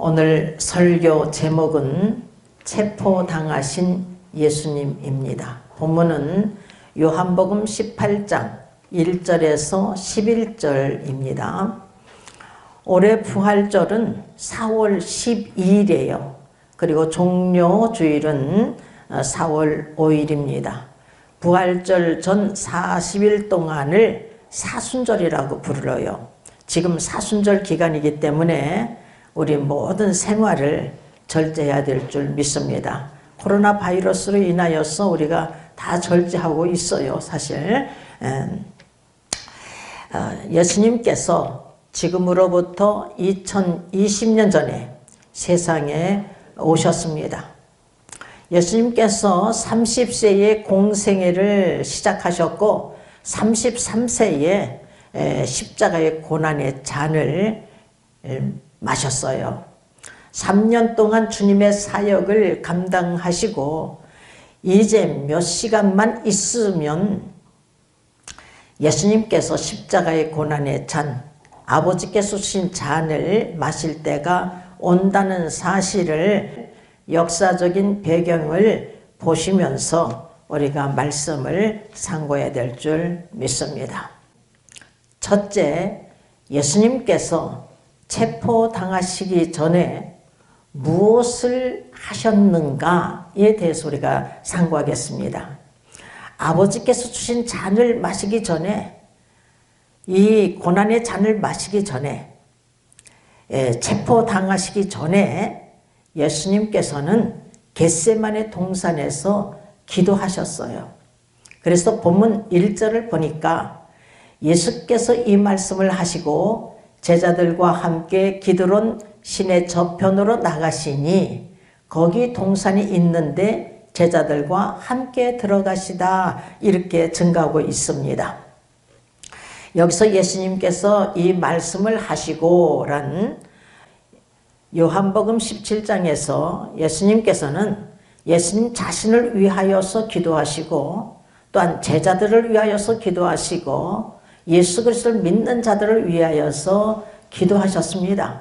오늘 설교 제목은 체포당하신 예수님입니다. 본문은 요한복음 18장 1절에서 11절입니다. 올해 부활절은 4월 12일이에요. 그리고 종료주일은 4월 5일입니다. 부활절 전 40일 동안을 사순절이라고 불러요. 지금 사순절 기간이기 때문에 우리 모든 생활을 절제해야 될 줄 믿습니다. 코로나 바이러스로 인하여서 우리가 다 절제하고 있어요. 사실 예수님께서 지금으로부터 2020년 전에 세상에 오셨습니다. 예수님께서 30세에 공생애를 시작하셨고 33세에 십자가의 고난의 잔을 마셨어요. 3년 동안 주님의 사역을 감당하시고 이제 몇 시간만 있으면 예수님께서 십자가의 고난의 잔, 아버지께서 주신 잔을 마실 때가 온다는 사실을 역사적인 배경을 보시면서 우리가 말씀을 상고해야 될 줄 믿습니다. 첫째, 예수님께서 체포당하시기 전에 무엇을 하셨는가에 대해서 우리가 상고하겠습니다. 아버지께서 주신 잔을 마시기 전에, 이 고난의 잔을 마시기 전에, 체포당하시기 전에 예수님께서는 겟세마네 동산에서 기도하셨어요. 그래서 본문 1절을 보니까 예수께서 이 말씀을 하시고 제자들과 함께 기드론 시내 저편으로 나가시니 거기 동산이 있는데 제자들과 함께 들어가시다, 이렇게 증가하고 있습니다. 여기서 예수님께서 이 말씀을 하시고란 요한복음 17장에서 예수님께서는 예수님 자신을 위하여서 기도하시고 또한 제자들을 위하여서 기도하시고 예수 그리스도를 믿는 자들을 위하여서 기도하셨습니다.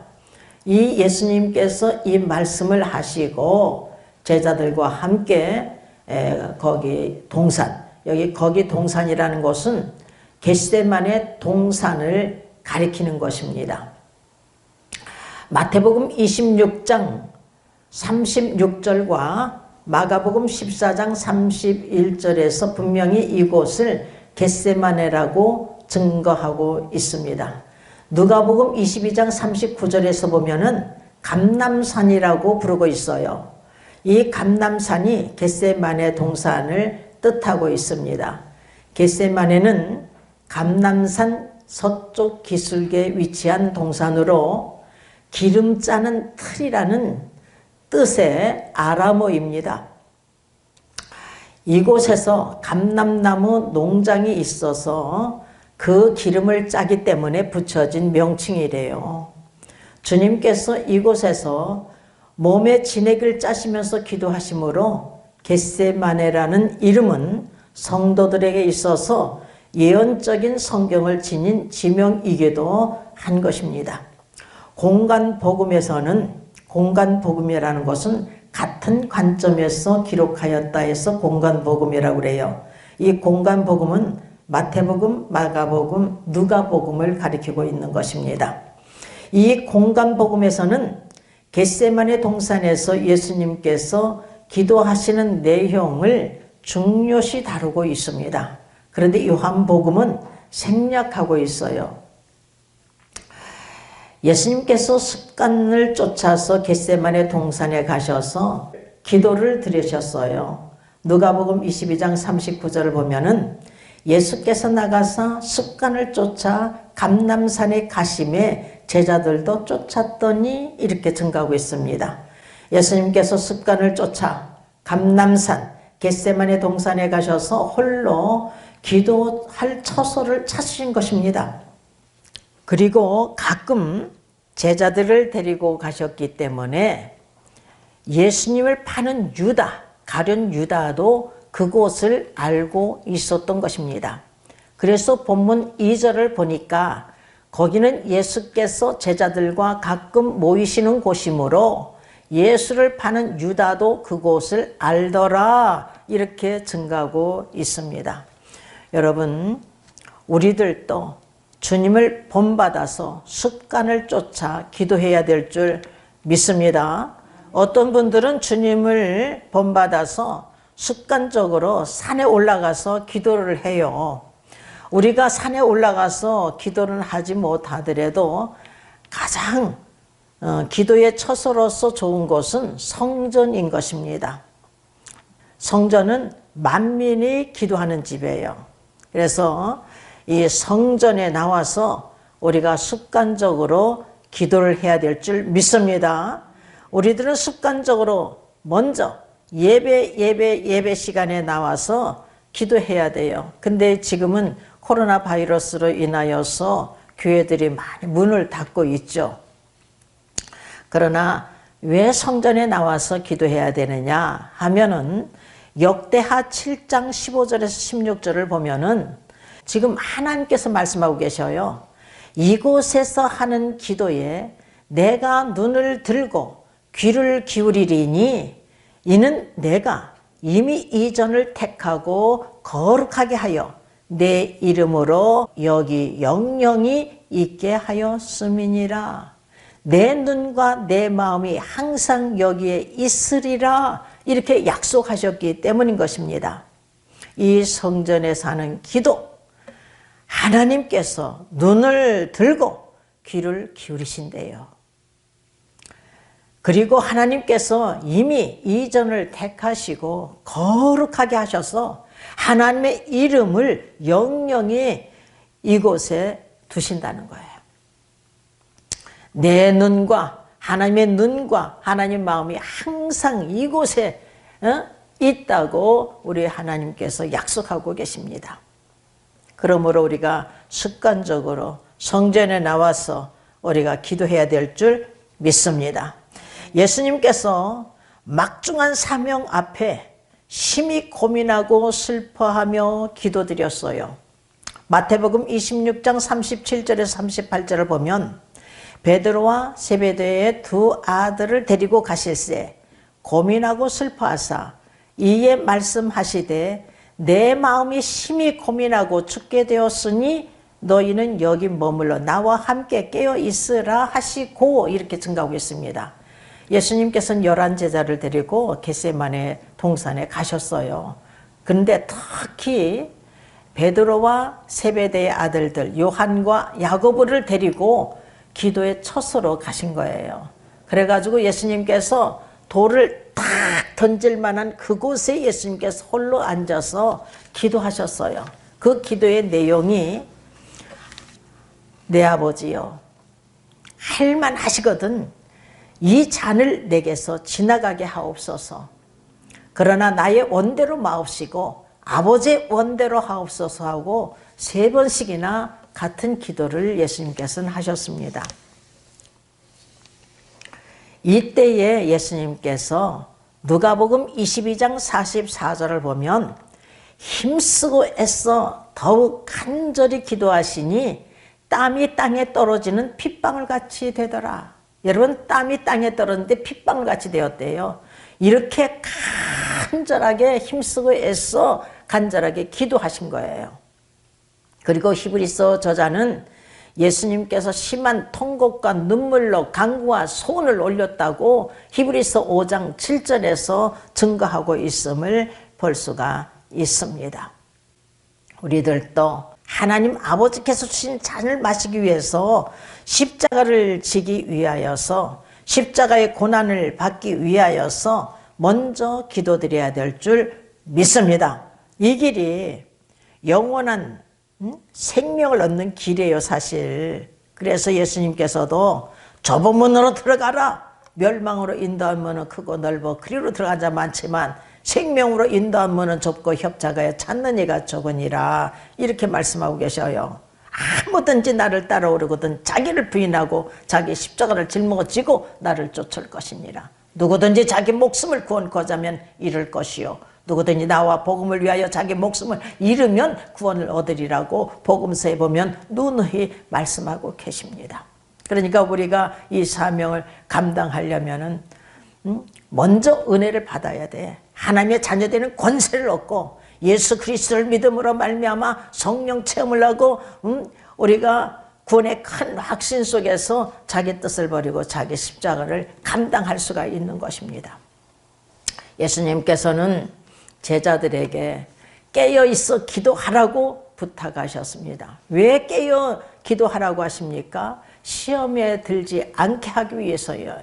이 예수님께서 이 말씀을 하시고 제자들과 함께 거기 동산, 거기 동산이라는 곳은 겟세마네 동산을 가리키는 것입니다. 마태복음 26장 36절과 마가복음 14장 31절에서 분명히 이곳을 겟세마네라고 증거하고 있습니다. 누가복음 22장 39절에서 보면은 감람산이라고 부르고 있어요. 이 감람산이 겟세마네 동산을 뜻하고 있습니다. 겟세마네는 감람산 서쪽 기슭에 위치한 동산으로 기름 짜는 틀이라는 뜻의 아람어입니다. 이곳에서 감람나무 농장이 있어서 그 기름을 짜기 때문에 붙여진 명칭이래요. 주님께서 이곳에서 몸에 진액을 짜시면서 기도하심으로 겟세마네라는 이름은 성도들에게 있어서 예언적인 성경을 지닌 지명이기도 한 것입니다. 공간복음에서는, 공간복음이라는 것은 같은 관점에서 기록하였다 해서 공간복음이라고 그래요. 이 공간복음은 마태복음, 마가복음, 누가복음을 가리키고 있는 것입니다. 이 공간복음에서는 겟세마네 동산에서 예수님께서 기도하시는 내용을 중요시 다루고 있습니다. 그런데 요한복음은 생략하고 있어요. 예수님께서 습관을 쫓아서 겟세마네 동산에 가셔서 기도를 드리셨어요. 누가복음 22장 39절을 보면은 예수께서 나가서 습관을 쫓아 감람산에 가심에 제자들도 쫓았더니, 이렇게 증가하고 있습니다. 예수님께서 습관을 쫓아 감람산 겟세마네 동산에 가셔서 홀로 기도할 처소를 찾으신 것입니다. 그리고 가끔 제자들을 데리고 가셨기 때문에 예수님을 파는 유다, 가룟 유다도 그곳을 알고 있었던 것입니다. 그래서 본문 2절을 보니까 거기는 예수께서 제자들과 가끔 모이시는 곳이므로 예수를 파는 유다도 그곳을 알더라. 이렇게 증가하고 있습니다. 여러분, 우리들도 주님을 본받아서 습관을 쫓아 기도해야 될 줄 믿습니다. 어떤 분들은 주님을 본받아서 습관적으로 산에 올라가서 기도를 해요. 우리가 산에 올라가서 기도를 하지 못하더라도 가장 기도의 처소로서 좋은 곳은 성전인 것입니다. 성전은 만민이 기도하는 집이에요. 그래서 이 성전에 나와서 우리가 습관적으로 기도를 해야 될 줄 믿습니다. 우리들은 습관적으로 먼저 예배 시간에 나와서 기도해야 돼요. 근데 지금은 코로나 바이러스로 인하여서 교회들이 많이 문을 닫고 있죠. 그러나 왜 성전에 나와서 기도해야 되느냐 하면은 역대하 7장 15절에서 16절을 보면은 지금 하나님께서 말씀하고 계셔요. 이곳에서 하는 기도에 내가 눈을 들고 귀를 기울이리니 이는 내가 이미 이전을 택하고 거룩하게 하여 내 이름으로 여기 영영이 있게 하였음이니라. 내 눈과 내 마음이 항상 여기에 있으리라. 이렇게 약속하셨기 때문인 것입니다. 이 성전에 사는 기도, 하나님께서 눈을 들고 귀를 기울이신대요. 그리고 하나님께서 이미 이전을 택하시고 거룩하게 하셔서 하나님의 이름을 영영히 이곳에 두신다는 거예요. 내 눈과 하나님의 눈과 하나님 마음이 항상 이곳에 있다고 우리 하나님께서 약속하고 계십니다. 그러므로 우리가 습관적으로 성전에 나와서 우리가 기도해야 될 줄 믿습니다. 예수님께서 막중한 사명 앞에 심히 고민하고 슬퍼하며 기도드렸어요. 마태복음 26장 37절에서 38절을 보면 베드로와 세베대의 두 아들을 데리고 가실새 고민하고 슬퍼하사 이에 말씀하시되 내 마음이 심히 고민하고 죽게 되었으니 너희는 여기 머물러 나와 함께 깨어 있으라 하시고 이렇게 증가하고 있습니다. 예수님께서는 11제자를 데리고 겟세마네 동산에 가셨어요. 그런데 특히 베드로와 세베대의 아들들 요한과 야고보를 데리고 기도의 처소로 가신 거예요. 그래가지고 예수님께서 돌을 탁 던질 만한 그곳에 예수님께서 홀로 앉아서 기도하셨어요. 그 기도의 내용이 내 아버지요 할만하시거든 이 잔을 내게서 지나가게 하옵소서. 그러나 나의 원대로 마옵시고 아버지의 원대로 하옵소서 하고 3번씩이나 같은 기도를 예수님께서는 하셨습니다. 이때에 예수님께서 누가복음 22장 44절을 보면 힘쓰고 애써 더욱 간절히 기도하시니 땀이 땅에 떨어지는 핏방울 같이 되더라. 여러분, 땀이 땅에 떨어졌는데 핏방울 같이 되었대요. 이렇게 간절하게 힘쓰고 애써 간절하게 기도하신 거예요. 그리고 히브리서 저자는 예수님께서 심한 통곡과 눈물로 간구와 소원을 올렸다고 히브리서 5장 7절에서 증거하고 있음을 볼 수가 있습니다. 우리들도 하나님 아버지께서 주신 잔을 마시기 위해서 십자가를 지기 위하여서 십자가의 고난을 받기 위하여서 먼저 기도드려야 될 줄 믿습니다. 이 길이 영원한 생명을 얻는 길이에요, 사실. 그래서 예수님께서도 좁은 문으로 들어가라. 멸망으로 인도한 문은 크고 넓어 그리로 들어간 자 많지만 생명으로 인도한 문은 좁고 협착하여 찾는 이가 적으니라. 이렇게 말씀하고 계셔요. 아무든지 나를 따라오려거든 자기를 부인하고 자기 십자가를 짊어지고 나를 쫓을 것이니라. 누구든지 자기 목숨을 구원코자 하면 잃을 것이요 누구든지 나와 복음을 위하여 자기 목숨을 잃으면 구원을 얻으리라고 복음서에 보면 누누이 말씀하고 계십니다. 그러니까 우리가 이 사명을 감당하려면은 먼저 은혜를 받아야 돼. 하나님의 자녀되는 권세를 얻고 예수 그리스도를 믿음으로 말미암아 성령 체험을 하고 우리가 구원의 큰 확신 속에서 자기 뜻을 버리고 자기 십자가를 감당할 수가 있는 것입니다. 예수님께서는 제자들에게 깨어있어 기도하라고 부탁하셨습니다. 왜 깨어 기도하라고 하십니까? 시험에 들지 않게 하기 위해서요.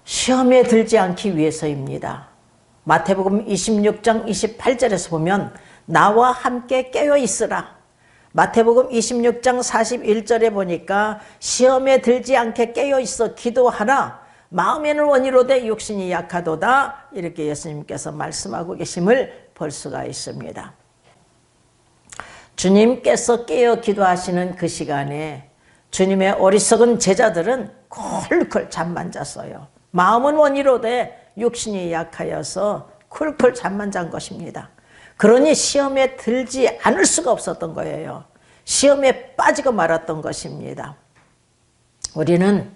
시험에 들지 않기 위해서입니다. 마태복음 26장 28절에서 보면 나와 함께 깨어 있으라. 마태복음 26장 41절에 보니까 시험에 들지 않게 깨어 있어 기도하라. 마음에는 원이로되 육신이 약하도다. 이렇게 예수님께서 말씀하고 계심을 볼 수가 있습니다. 주님께서 깨어 기도하시는 그 시간에 주님의 어리석은 제자들은 콜콜 잠만 잤어요. 마음은 원이로되 육신이 약하여서 콜콜 잠만 잔 것입니다. 그러니 시험에 들지 않을 수가 없었던 거예요. 시험에 빠지고 말았던 것입니다. 우리는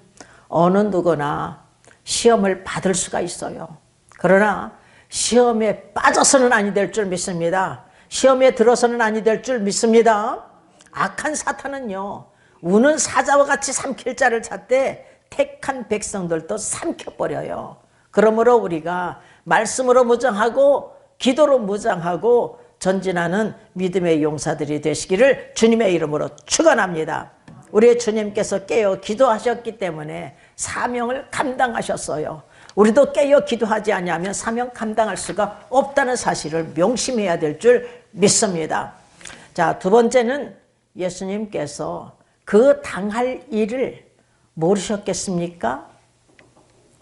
어느 누구나 시험을 받을 수가 있어요. 그러나 시험에 빠져서는 아니 될 줄 믿습니다. 시험에 들어서는 아니 될 줄 믿습니다. 악한 사탄은요, 우는 사자와 같이 삼킬 자를 찾되 택한 백성들도 삼켜버려요. 그러므로 우리가 말씀으로 무장하고 기도로 무장하고 전진하는 믿음의 용사들이 되시기를 주님의 이름으로 축원합니다. 우리의 주님께서 깨어 기도하셨기 때문에 사명을 감당하셨어요. 우리도 깨어 기도하지 않으면 사명 감당할 수가 없다는 사실을 명심해야 될 줄 믿습니다. 자, 두 번째는 예수님께서 그 당할 일을 모르셨겠습니까?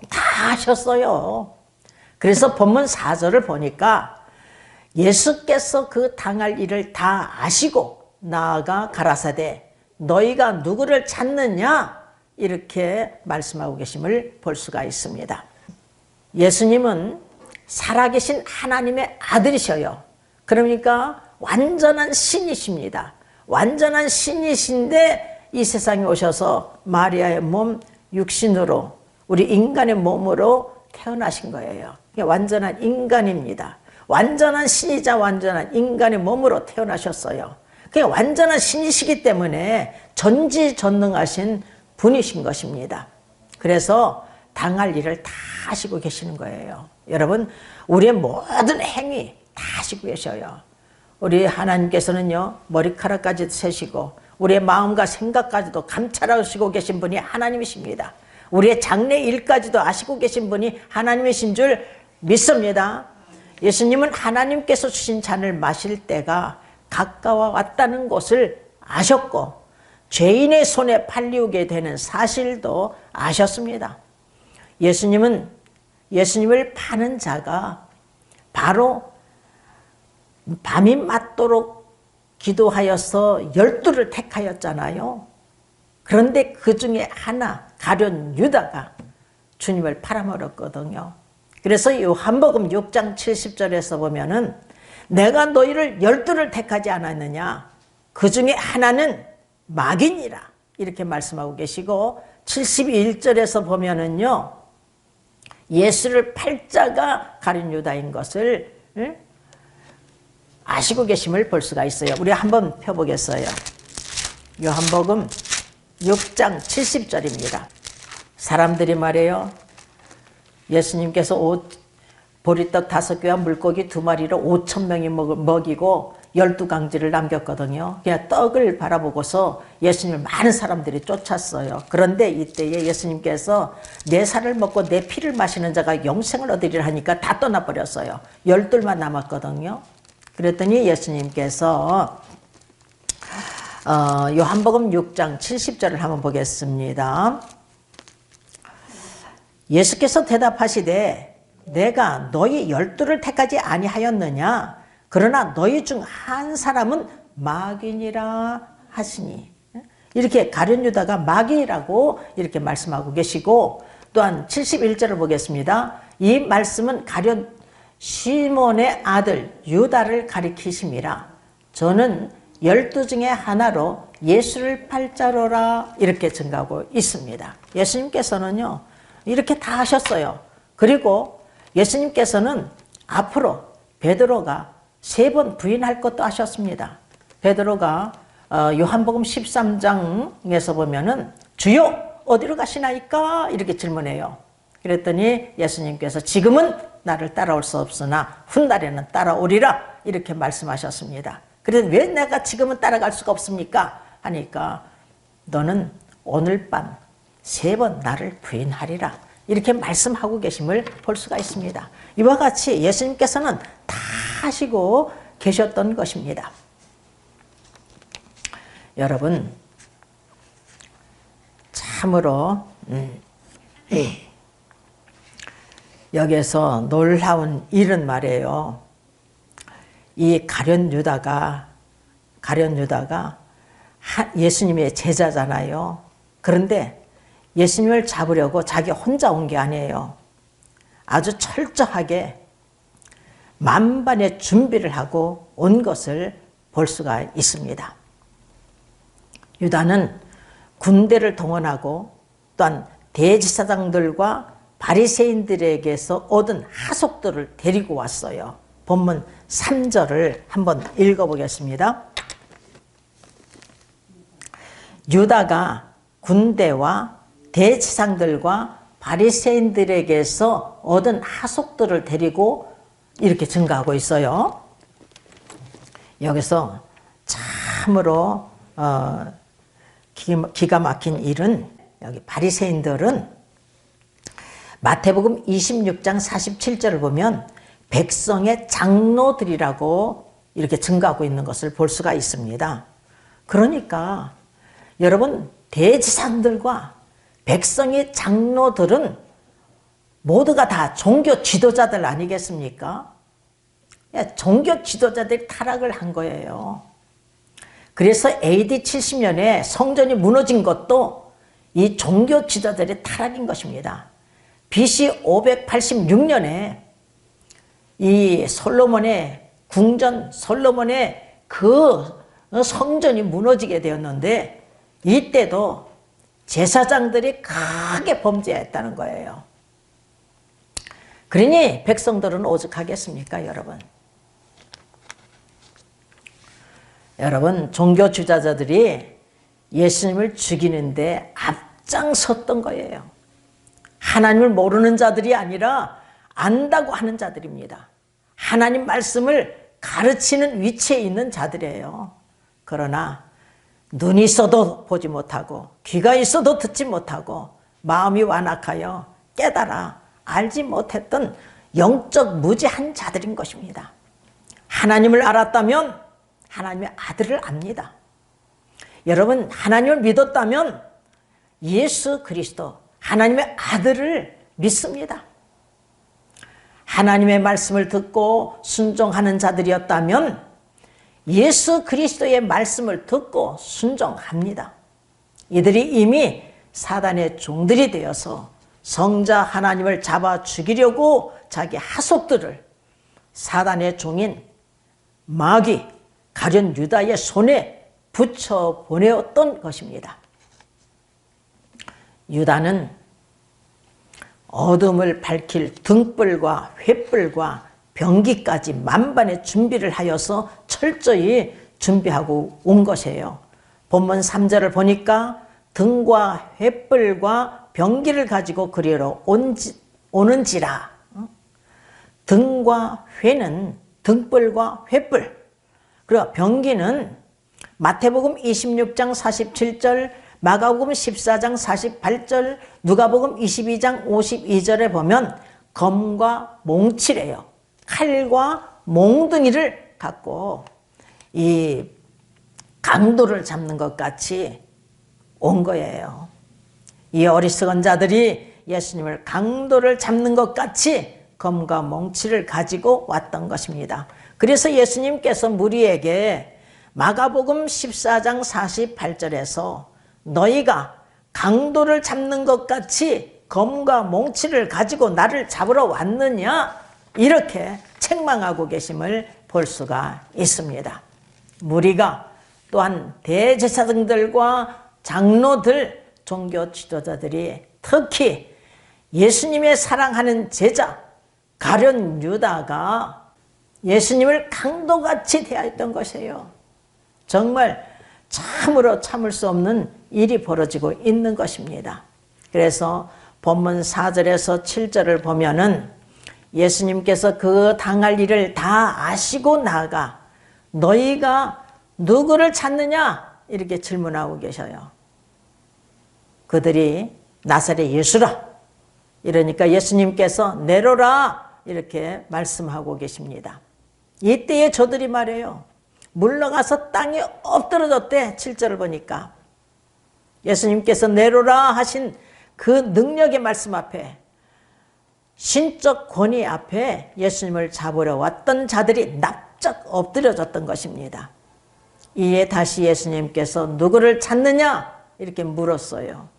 다 하셨어요. 그래서 본문 4절을 보니까 예수께서 그 당할 일을 다 아시고 나아가 가라사대 너희가 누구를 찾느냐 이렇게 말씀하고 계심을 볼 수가 있습니다. 예수님은 살아계신 하나님의 아들이셔요. 그러니까 완전한 신이십니다. 완전한 신이신데 이 세상에 오셔서 마리아의 몸 육신으로 우리 인간의 몸으로 태어나신 거예요. 완전한 인간입니다. 완전한 신이자 완전한 인간의 몸으로 태어나셨어요. 그게 완전한 신이시기 때문에 전지전능하신 분이신 것입니다. 그래서 당할 일을 다 하시고 계시는 거예요. 여러분, 우리의 모든 행위 다 하시고 계셔요. 우리 하나님께서는요, 머리카락까지도 세시고 우리의 마음과 생각까지도 감찰하시고 계신 분이 하나님이십니다. 우리의 장래 일까지도 아시고 계신 분이 하나님이신 줄 믿습니다. 예수님은 하나님께서 주신 잔을 마실 때가 가까워 왔다는 것을 아셨고 죄인의 손에 팔리우게 되는 사실도 아셨습니다. 예수님을 파는 자가 바로 밤이 맞도록 기도하여서 12를 택하였잖아요. 그런데 그 중에 하나 가룟 유다가 주님을 팔아먹었거든요. 그래서 요한복음 6장 70절에서 보면은 내가 너희를 12를 택하지 않았느냐 그 중에 하나는 마귀니라 이렇게 말씀하고 계시고 71절에서 보면은요 예수를 팔 자가 가룟 유다인 것을 아시고 계심을 볼 수가 있어요. 우리 한번 펴보겠어요. 요한복음 6장 70절입니다. 사람들이 말해요. 예수님께서 보리떡 5개와 물고기 2마리로 5,000명이 먹이고 12강지를 남겼거든요. 그냥 떡을 바라보고서 예수님을 많은 사람들이 쫓았어요. 그런데 이때에 예수님께서 내 살을 먹고 내 피를 마시는 자가 영생을 얻으리라 하니까 다 떠나버렸어요. 12만 남았거든요. 그랬더니 예수님께서 요한복음 6장 70절을 한번 보겠습니다. 예수께서 대답하시되 내가 너희 12를 택하지 아니하였느냐 그러나 너희 중 한 사람은 마귀니라 하시니 이렇게 가룟 유다가 마귀라고 이렇게 말씀하고 계시고 또한 71절을 보겠습니다. 이 말씀은 가룟 시몬의 아들 유다를 가리키심이라. 저는 12 중에 하나로 예수를 팔자로라. 이렇게 증가하고 있습니다. 예수님께서는요 이렇게 다 하셨어요. 그리고 예수님께서는 앞으로 베드로가 3번 부인할 것도 하셨습니다. 베드로가 요한복음 13장에서 보면은 주여 어디로 가시나이까 이렇게 질문해요. 그랬더니 예수님께서 지금은 나를 따라올 수 없으나 훗날에는 따라오리라 이렇게 말씀하셨습니다. 그래서 왜 내가 지금은 따라갈 수가 없습니까? 하니까 너는 오늘 밤 3번 나를 부인하리라 이렇게 말씀하고 계심을 볼 수가 있습니다. 이와 같이 예수님께서는 다 하시고 계셨던 것입니다. 여러분 참으로 여기에서 놀라운 일은 말이에요. 이 가룟 유다가 예수님의 제자잖아요. 그런데 예수님을 잡으려고 자기 혼자 온 게 아니에요. 아주 철저하게 만반의 준비를 하고 온 것을 볼 수가 있습니다. 유다는 군대를 동원하고 또한 대제사장들과 바리새인들에게서 얻은 하속들을 데리고 왔어요. 본문 3절을 한번 읽어보겠습니다. 유다가 군대와 대제사장들과 바리새인들에게서 얻은 하속들을 데리고 이렇게 증가하고 있어요. 여기서 참으로 기가 막힌 일은 여기 바리새인들은 마태복음 26장 47절을 보면 백성의 장로들이라고 이렇게 증가하고 있는 것을 볼 수가 있습니다. 그러니까 여러분 대제사장들과 백성의 장로들은 모두가 다 종교 지도자들 아니겠습니까? 종교 지도자들이 타락을 한 거예요. 그래서 AD 70년에 성전이 무너진 것도 이 종교 지도자들의 타락인 것입니다. BC 586년에 이 솔로몬의 궁전, 솔로몬의 그 성전이 무너지게 되었는데 이때도 제사장들이 크게 범죄했다는 거예요. 그러니 백성들은 오죽하겠습니까, 여러분? 여러분, 종교 지도자들이 예수님을 죽이는데 앞장섰던 거예요. 하나님을 모르는 자들이 아니라 안다고 하는 자들입니다. 하나님 말씀을 가르치는 위치에 있는 자들이에요. 그러나 눈이 있어도 보지 못하고 귀가 있어도 듣지 못하고 마음이 완악하여 깨달아 알지 못했던 영적 무지한 자들인 것입니다. 하나님을 알았다면 하나님의 아들을 압니다. 여러분 하나님을 믿었다면 예수 그리스도 하나님의 아들을 믿습니다. 하나님의 말씀을 듣고 순종하는 자들이었다면 예수 그리스도의 말씀을 듣고 순종합니다. 이들이 이미 사단의 종들이 되어서 성자 하나님을 잡아 죽이려고 자기 하속들을 사단의 종인 마귀 가룟 유다의 손에 붙여 보내었던 것입니다. 유다는 어둠을 밝힐 등불과 횃불과 병기까지 만반의 준비를 하여서 철저히 준비하고 온 것이에요. 본문 3절을 보니까 등과 횃불과 병기를 가지고 그리로 오는지라. 등과 횃는 등불과 횃불, 그리고 병기는 마태복음 26장 47절, 마가복음 14장 48절, 누가복음 22장 52절에 보면 검과 몽치래요. 칼과 몽둥이를 갖고 이 강도를 잡는 것 같이 온 거예요. 이 어리석은 자들이 예수님을 강도를 잡는 것 같이 검과 몽치를 가지고 왔던 것입니다. 그래서 예수님께서 무리에게 마가복음 14장 48절에서 너희가 강도를 잡는 것 같이 검과 몽치를 가지고 나를 잡으러 왔느냐 이렇게 책망하고 계심을 볼 수가 있습니다. 무리가 또한 대제사장들과 장로들, 종교 지도자들이 특히 예수님의 사랑하는 제자 가룟 유다가 예수님을 강도같이 대하였던 것이에요. 정말 참으로 참을 수 없는 일이 벌어지고 있는 것입니다. 그래서 본문 4절에서 7절을 보면은 예수님께서 그 당할 일을 다 아시고 나가 너희가 누구를 찾느냐 이렇게 질문하고 계셔요. 그들이 나사렛 예수라 이러니까 예수님께서 내려라 이렇게 말씀하고 계십니다. 이때에 저들이 말해요. 물러가서 땅에 엎드러졌대. 7절을 보니까 예수님께서 내려라 하신 그 능력의 말씀 앞에, 신적 권위 앞에 예수님을 잡으러 왔던 자들이 납작 엎드려졌던 것입니다. 이에 다시 예수님께서 누구를 찾느냐 이렇게 물었어요.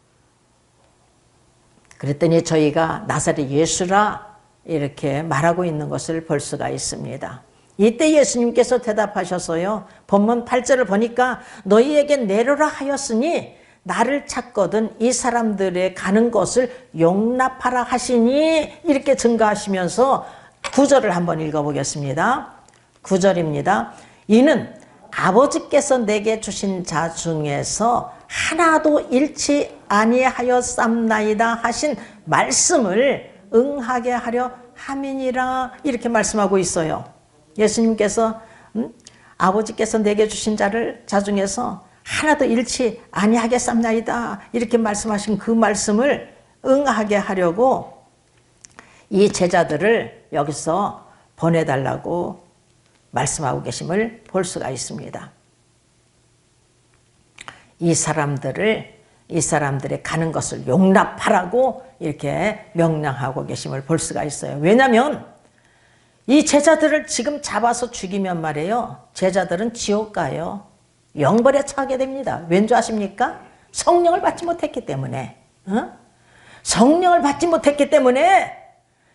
그랬더니 저희가 나사렛 예수라 이렇게 말하고 있는 것을 볼 수가 있습니다. 이때 예수님께서 대답하셔서요. 본문 8절을 보니까 너희에게 내려라 하였으니 나를 찾거든 이 사람들의 가는 것을 용납하라 하시니 이렇게 증거하시면서 9절을 한번 읽어보겠습니다. 9절입니다. 이는 아버지께서 내게 주신 자 중에서 하나도 잃지 아니하였삼나이다 하신 말씀을 응하게 하려 함이니라 이렇게 말씀하고 있어요. 예수님께서 아버지께서 내게 주신 자 중에서 하나도 잃지 아니하겠삼나이다 이렇게 말씀하신 그 말씀을 응하게 하려고 이 제자들을 여기서 보내달라고 말씀하고 계심을 볼 수가 있습니다. 이 사람들의 가는 것을 용납하라고 이렇게 명령하고 계심을 볼 수가 있어요. 왜냐하면 이 제자들을 지금 잡아서 죽이면 말이에요. 제자들은 지옥 가요. 영벌에 처하게 됩니다. 왠지 아십니까? 성령을 받지 못했기 때문에. 성령을 받지 못했기 때문에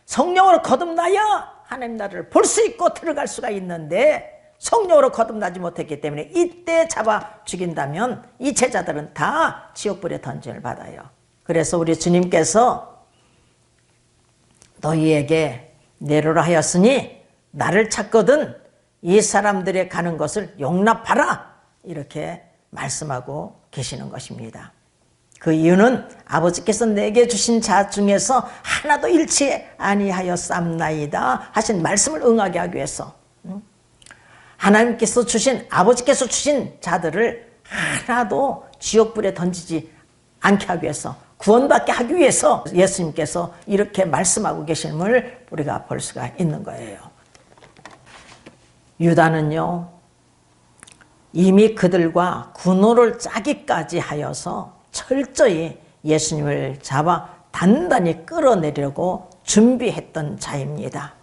성령으로 거듭나야 하나님 나라를 볼 수 있고 들어갈 수가 있는데 성령으로 거듭나지 못했기 때문에 이때 잡아 죽인다면 이 제자들은 다 지옥불에 던짐을 받아요. 그래서 우리 주님께서 너희에게 내려라 하였으니 나를 찾거든 이 사람들의 가는 것을 용납하라 이렇게 말씀하고 계시는 것입니다. 그 이유는 아버지께서 내게 주신 자 중에서 하나도 잃지 아니하였삼나이다 하신 말씀을 응하게 하기 위해서 하나님께서 주신 아버지께서 주신 자들을 하나도 지옥불에 던지지 않게 하기 위해서 구원받게 하기 위해서 예수님께서 이렇게 말씀하고 계심을 우리가 볼 수가 있는 거예요. 유다는요 이미 그들과 군호를 짜기까지 하여서 철저히 예수님을 잡아 단단히 끌어내려고 준비했던 자입니다.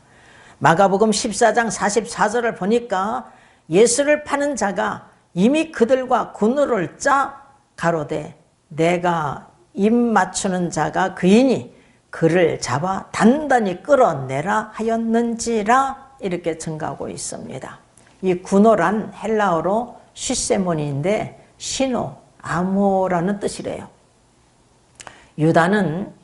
마가복음 14장 44절을 보니까 예수를 파는 자가 이미 그들과 군호를 짜 가로되 내가 입 맞추는 자가 그이니 그를 잡아 단단히 끌어내라 하였는지라 이렇게 증가하고 있습니다. 이 군호란 헬라어로 시세몬인데 신호, 암호라는 뜻이래요. 유다는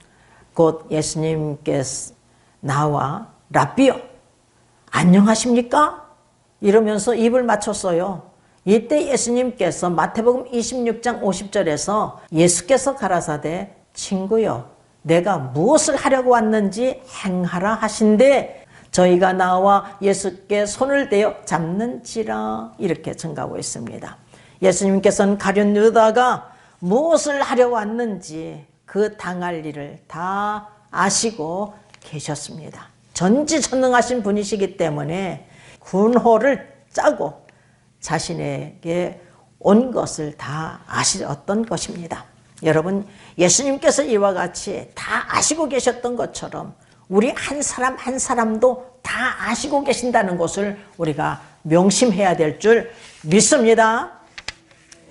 곧 예수님께서 나와 랍비요 안녕하십니까? 이러면서 입을 맞췄어요. 이때 예수님께서 마태복음 26장 50절에서 예수께서 가라사대 친구여 내가 무엇을 하려고 왔는지 행하라 하신대 저희가 나와 예수께 손을 대어 잡는지라 이렇게 증가하고 있습니다. 예수님께서는 가룟 유다가 무엇을 하려고 왔는지 그 당할 일을 다 아시고 계셨습니다. 전지전능하신 분이시기 때문에 군호를 짜고 자신에게 온 것을 다 아셨던 것입니다. 여러분 예수님께서 이와 같이 다 아시고 계셨던 것처럼 우리 한 사람 한 사람도 다 아시고 계신다는 것을 우리가 명심해야 될 줄 믿습니다.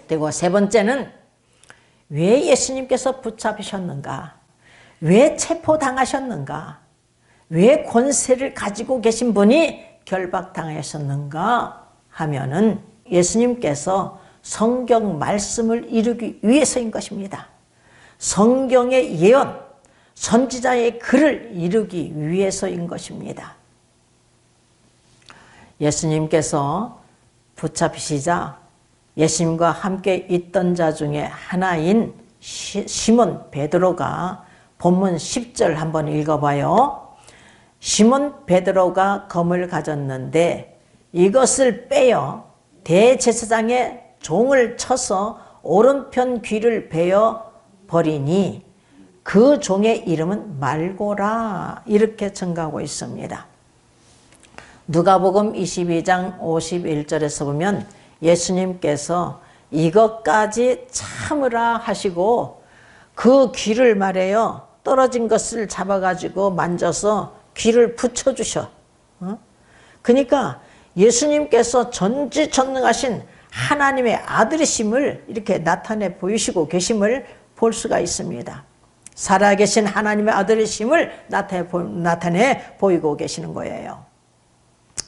그리고 세 번째는 왜 예수님께서 붙잡히셨는가? 왜 체포당하셨는가? 왜 권세를 가지고 계신 분이 결박당하셨는가 하면은 예수님께서 성경 말씀을 이루기 위해서인 것입니다. 성경의 예언, 선지자의 글을 이루기 위해서인 것입니다. 예수님께서 붙잡히시자 예수님과 함께 있던 자 중에 하나인 시몬 베드로가 본문 10절 한번 읽어봐요. 시몬 베드로가 검을 가졌는데 이것을 빼어 대제사장의 종을 쳐서 오른편 귀를 베어 버리니 그 종의 이름은 말고라 이렇게 증가하고 있습니다. 누가복음 22장 51절에서 보면 예수님께서 이것까지 참으라 하시고 그 귀를 말해요. 떨어진 것을 잡아가지고 만져서 귀를 붙여주셔. 그러니까 예수님께서 전지전능하신 하나님의 아들이심을 이렇게 나타내 보이시고 계심을 볼 수가 있습니다. 살아계신 하나님의 아들이심을 나타내 보이고 계시는 거예요.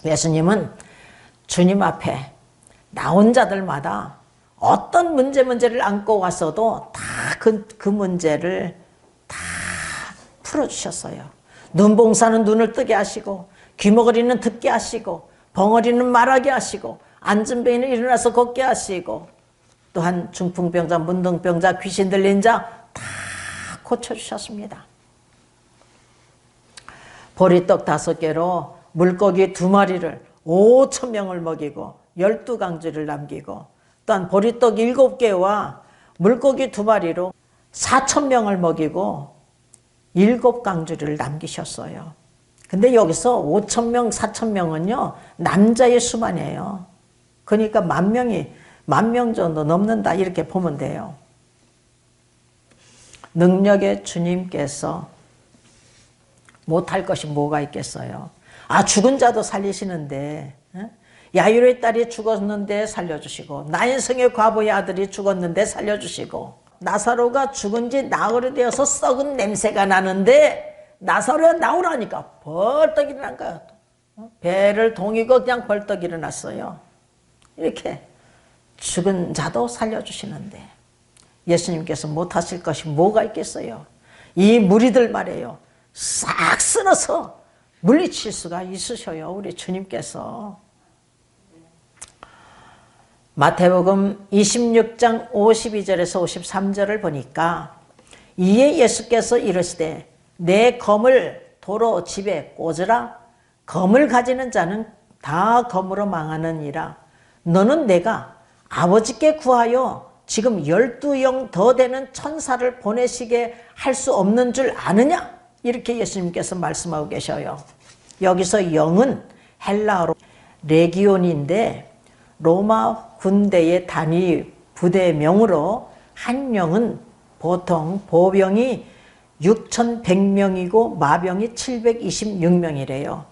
예수님은 주님 앞에 나온 자들마다 어떤 문제를 안고 왔어도 다 그 문제를 다 풀어주셨어요. 눈봉사는 눈을 뜨게 하시고 귀머거리는 듣게 하시고 벙어리는 말하게 하시고 앉은 배인은 일어나서 걷게 하시고 또한 중풍병자, 문둥병자, 귀신 들린 자 다 고쳐주셨습니다. 보리떡 5개로 물고기 2마리를 5,000명을 먹이고 12강주를 남기고 또한 보리떡 7개와 물고기 2마리로 4,000명을 먹이고 7강주를 남기셨어요. 근데 여기서 5,000명, 4,000명은요 남자의 수만이에요. 그러니까 10,000명 정도 넘는다 이렇게 보면 돼요. 능력의 주님께서 못할 것이 뭐가 있겠어요. 죽은 자도 살리시는데, 야이로의 딸이 죽었는데 살려주시고, 나인성의 과부의 아들이 죽었는데 살려주시고, 나사로가 죽은 지 나흘이 되어서 썩은 냄새가 나는데 나사로가 나오라니까 벌떡 일어난 거야. 배를 동이고 그냥 벌떡 일어났어요. 이렇게 죽은 자도 살려주시는데 예수님께서 못하실 것이 뭐가 있겠어요. 이 무리들 말이에요. 싹 쓸어서 물리칠 수가 있으셔요. 우리 주님께서. 마태복음 26장 52절에서 53절을 보니까 이에 예수께서 이르시되 내 검을 도로 집에 꽂으라. 검을 가지는 자는 다 검으로 망하느니라. 너는 내가 아버지께 구하여 지금 12영 더 되는 천사를 보내시게 할 수 없는 줄 아느냐? 이렇게 예수님께서 말씀하고 계셔요. 여기서 영은 헬라어로 레기온인데 로마 군대의 단위 부대명으로 한 영은 보통 보병이 6,100명이고 마병이 726명이래요.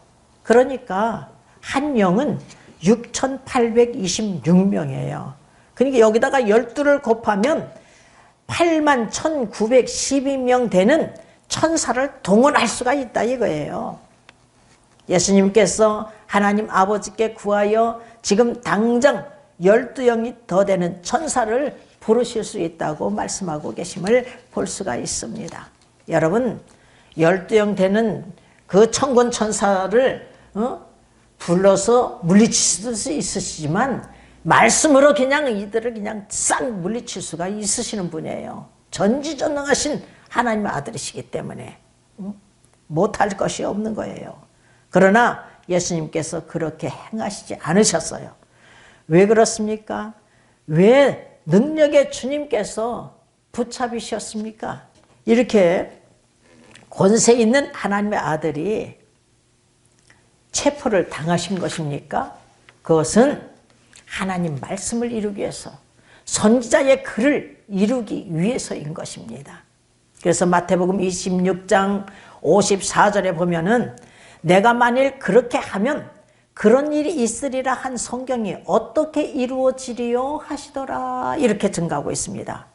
그러니까 한 영은 6,826명이에요. 그러니까 여기다가 12를 곱하면 81,912명 되는 천사를 동원할 수가 있다 이거예요. 예수님께서 하나님 아버지께 구하여 지금 당장 12영이 더 되는 천사를 부르실 수 있다고 말씀하고 계심을 볼 수가 있습니다. 여러분 12영 되는 그 천군 천사를 불러서 물리칠 수 있으시지만 말씀으로 그냥 이들을 그냥 싹 물리칠 수가 있으시는 분이에요. 전지전능하신 하나님의 아들이시기 때문에 못할 것이 없는 거예요. 그러나 예수님께서 그렇게 행하시지 않으셨어요. 왜 그렇습니까? 왜 능력의 주님께서 붙잡으셨습니까? 이렇게 권세 있는 하나님의 아들이 체포를 당하신 것입니까? 그것은 하나님 말씀을 이루기 위해서 선지자의 글을 이루기 위해서인 것입니다. 그래서 마태복음 26장 54절에 보면은 내가 만일 그렇게 하면 그런 일이 있으리라 한 성경이 어떻게 이루어지리요 하시더라 이렇게 증가하고 있습니다.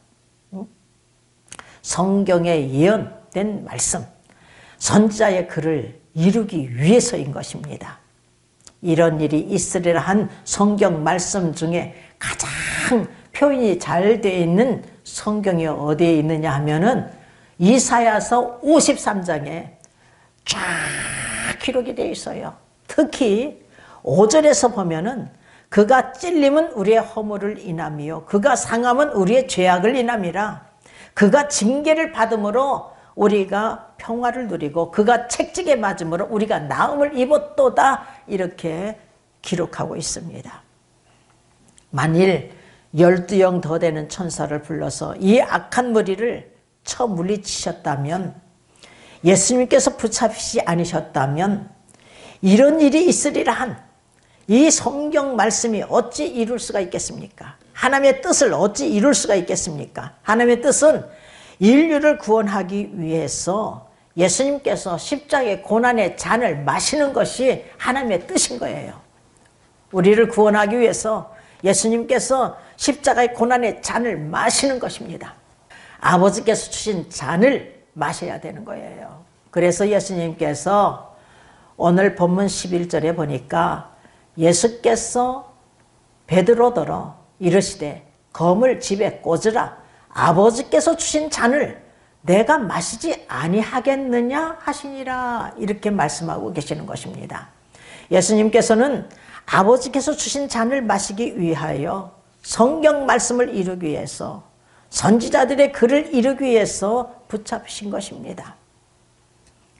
성경에 예언된 말씀, 선지자의 글을 이루기 위해서인 것입니다. 이런 일이 있으리라 한 성경 말씀 중에 가장 표현이 잘 되어 있는 성경이 어디에 있느냐 하면은 이사야서 53장에 쫙 기록이 되어 있어요. 특히 5절에서 보면은 그가 찔림은 우리의 허물을 인함이요 그가 상함은 우리의 죄악을 인함이라. 그가 징계를 받음으로 우리가 평화를 누리고 그가 채찍에 맞음으로 우리가 나음을 입었도다. 이렇게 기록하고 있습니다. 만일 12영 더 되는 천사를 불러서 이 악한 무리를 쳐 물리치셨다면, 예수님께서 붙잡히지 않으셨다면 이런 일이 있으리라 한 이 성경 말씀이 어찌 이룰 수가 있겠습니까? 하나님의 뜻을 어찌 이룰 수가 있겠습니까? 하나님의 뜻은 인류를 구원하기 위해서 예수님께서 십자가의 고난의 잔을 마시는 것이 하나님의 뜻인 거예요. 우리를 구원하기 위해서 예수님께서 십자가의 고난의 잔을 마시는 것입니다. 아버지께서 주신 잔을 마셔야 되는 거예요. 그래서 예수님께서 오늘 본문 11절에 보니까 예수께서 베드로더러 이르시되 검을 집에 꽂으라. 아버지께서 주신 잔을 내가 마시지 아니하겠느냐 하시니라. 이렇게 말씀하고 계시는 것입니다. 예수님께서는 아버지께서 주신 잔을 마시기 위하여 성경 말씀을 이루기 위해서 선지자들의 글을 이루기 위해서 붙잡으신 것입니다.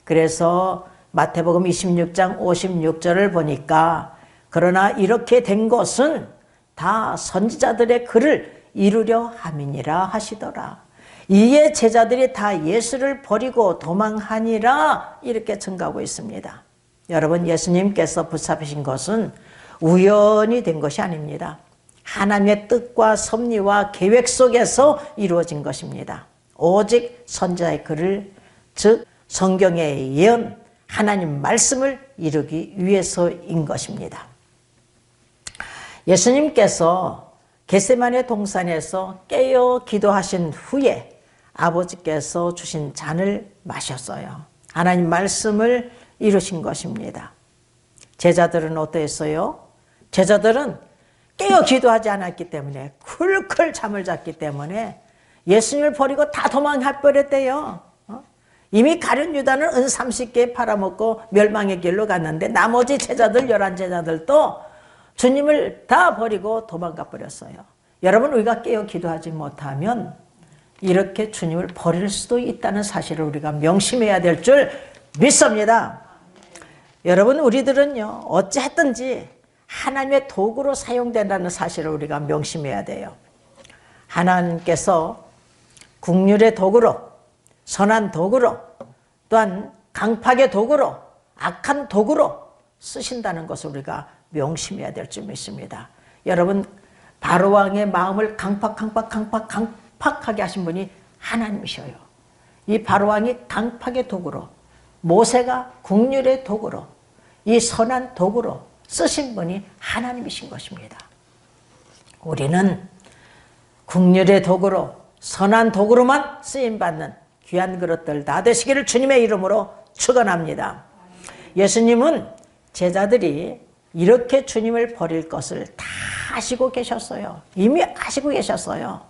그래서 마태복음 26장 56절을 보니까 그러나 이렇게 된 것은 다 선지자들의 글을 이루려 함이니라 하시더라. 이에 제자들이 다 예수를 버리고 도망하니라. 이렇게 증가하고 있습니다. 여러분, 예수님께서 붙잡으신 것은 우연히 된 것이 아닙니다. 하나님의 뜻과 섭리와 계획 속에서 이루어진 것입니다. 오직 선지자의 글을, 즉 성경의 예언, 하나님 말씀을 이루기 위해서인 것입니다. 예수님께서 겟세마네 동산에서 깨어 기도하신 후에 아버지께서 주신 잔을 마셨어요. 하나님 말씀을 이루신 것입니다. 제자들은 어떠했어요? 제자들은 깨어 기도하지 않았기 때문에, 쿨쿨 잠을 잤기 때문에 예수님을 버리고 다 도망할 뻔했대요. 이미 가룟 유다는 은 30개 팔아먹고 멸망의 길로 갔는데 나머지 제자들 11제자들도 주님을 다 버리고 도망가 버렸어요. 여러분, 우리가 깨어 기도하지 못하면 이렇게 주님을 버릴 수도 있다는 사실을 우리가 명심해야 될 줄 믿습니다. 여러분, 우리들은요, 어찌했든지 하나님의 도구로 사용된다는 사실을 우리가 명심해야 돼요. 하나님께서 국률의 도구로, 선한 도구로, 또한 강팍의 도구로, 악한 도구로 쓰신다는 것을 우리가 명심해야 될 줄 믿습니다. 여러분, 바로왕의 마음을 강팍하게 하신 분이 하나님이셔요. 이 바로왕이 강팍의 도구로, 모세가 국률의 도구로, 이 선한 도구로 쓰신 분이 하나님이신 것입니다. 우리는 국률의 도구로, 선한 도구로만 쓰임받는 귀한 그릇들 다 되시기를 주님의 이름으로 축원합니다. 예수님은 제자들이 이렇게 주님을 버릴 것을 다 아시고 계셨어요. 이미 아시고 계셨어요.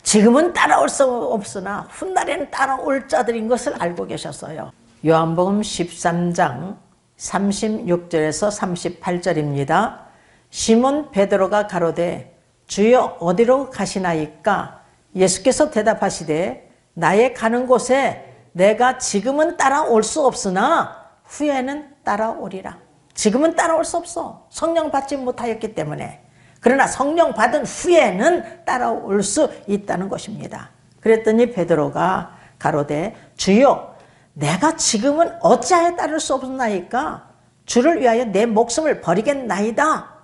지금은 따라올 수 없으나 훗날에는 따라올 자들인 것을 알고 계셨어요. 요한복음 13장 36절에서 38절입니다. 시몬 베드로가 가로되 주여 어디로 가시나이까? 예수께서 대답하시되 나의 가는 곳에 내가 지금은 따라올 수 없으나 후에는 따라오리라. 지금은 따라올 수 없어. 성령 받지 못하였기 때문에. 그러나 성령 받은 후에는 따라올 수 있다는 것입니다. 그랬더니 베드로가 가로되 주여 내가 지금은 어찌하여 따를 수 없나이까? 주를 위하여 내 목숨을 버리겠나이다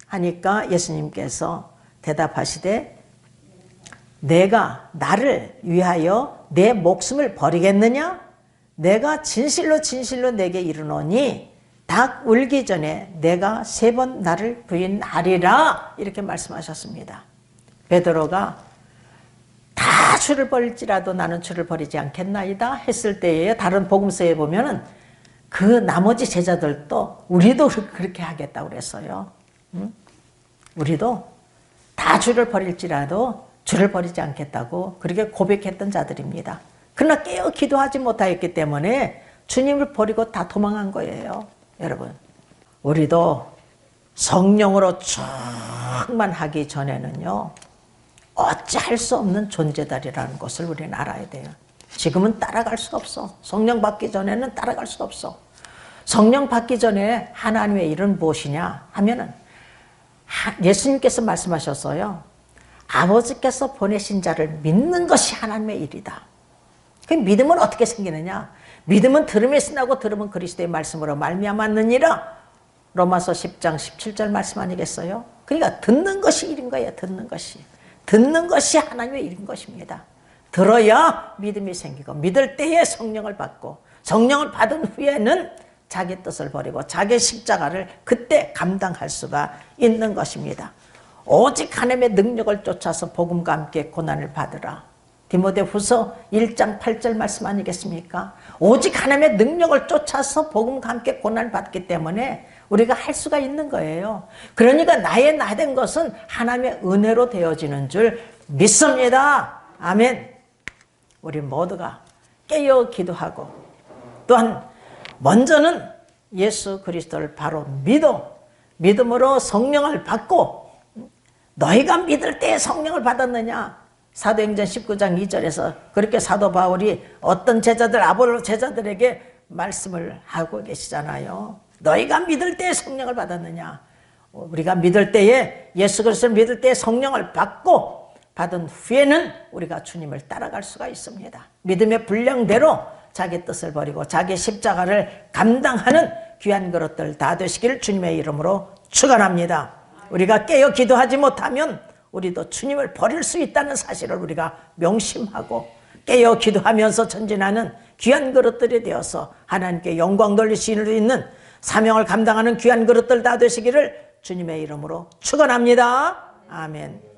하니까 예수님께서 대답하시되 내가 나를 위하여 내 목숨을 버리겠느냐? 내가 진실로 진실로 내게 이르노니 닭 울기 전에 내가 3번 나를 부인하리라. 이렇게 말씀하셨습니다. 베드로가 다 주를 버릴지라도 나는 주를 버리지 않겠나이다 했을 때에 다른 복음서에 보면은 그 나머지 제자들도 우리도 그렇게 하겠다고 그랬어요. 우리도 다 주를 버릴지라도 주를 버리지 않겠다고 그렇게 고백했던 자들입니다. 그러나 깨어 기도하지 못하였기 때문에 주님을 버리고 다 도망한 거예요. 여러분, 우리도 성령으로 충만하기 전에는요, 어찌할 수 없는 존재들이라는 것을 우리는 알아야 돼요. 지금은 따라갈 수 없어. 성령 받기 전에는 따라갈 수 없어. 성령 받기 전에 하나님의 일은 무엇이냐 하면은 예수님께서 말씀하셨어요. 아버지께서 보내신 자를 믿는 것이 하나님의 일이다. 그 믿음은 어떻게 생기느냐? 믿음은 들음에서 나고 들음은 그리스도의 말씀으로 말미암았느니라. 로마서 10장 17절 말씀 아니겠어요? 그러니까 듣는 것이 일인 거예요. 듣는 것이. 듣는 것이 하나님의 일인 것입니다. 들어야 믿음이 생기고 믿을 때에 성령을 받고 성령을 받은 후에는 자기 뜻을 버리고 자기 십자가를 그때 감당할 수가 있는 것입니다. 오직 하나님의 능력을 쫓아서 복음과 함께 고난을 받으라. 디모데후서 1장 8절 말씀 아니겠습니까? 오직 하나님의 능력을 쫓아서 복음과 함께 고난을 받기 때문에 우리가 할 수가 있는 거예요. 그러니까 나의 나 된 것은 하나님의 은혜로 되어지는 줄 믿습니다. 아멘. 우리 모두가 깨어 기도하고 또한 먼저는 예수 그리스도를 바로 믿음으로 성령을 받고 너희가 믿을 때에 성령을 받았느냐? 사도행전 19장 2절에서 그렇게 사도 바울이 어떤 제자들 아볼로 제자들에게 말씀을 하고 계시잖아요. 너희가 믿을 때에 성령을 받았느냐? 우리가 믿을 때에 예수 그리스도를 믿을 때에 성령을 받고 받은 후에는 우리가 주님을 따라갈 수가 있습니다. 믿음의 분량대로 자기 뜻을 버리고 자기 십자가를 감당하는 귀한 그릇들 다 되시기를 주님의 이름으로 축원합니다. 우리가 깨어 기도하지 못하면 우리도 주님을 버릴 수 있다는 사실을 우리가 명심하고 깨어 기도하면서 전진하는 귀한 그릇들이 되어서 하나님께 영광 돌릴 수 있는 사명을 감당하는 귀한 그릇들 다 되시기를 주님의 이름으로 축원합니다. 아멘.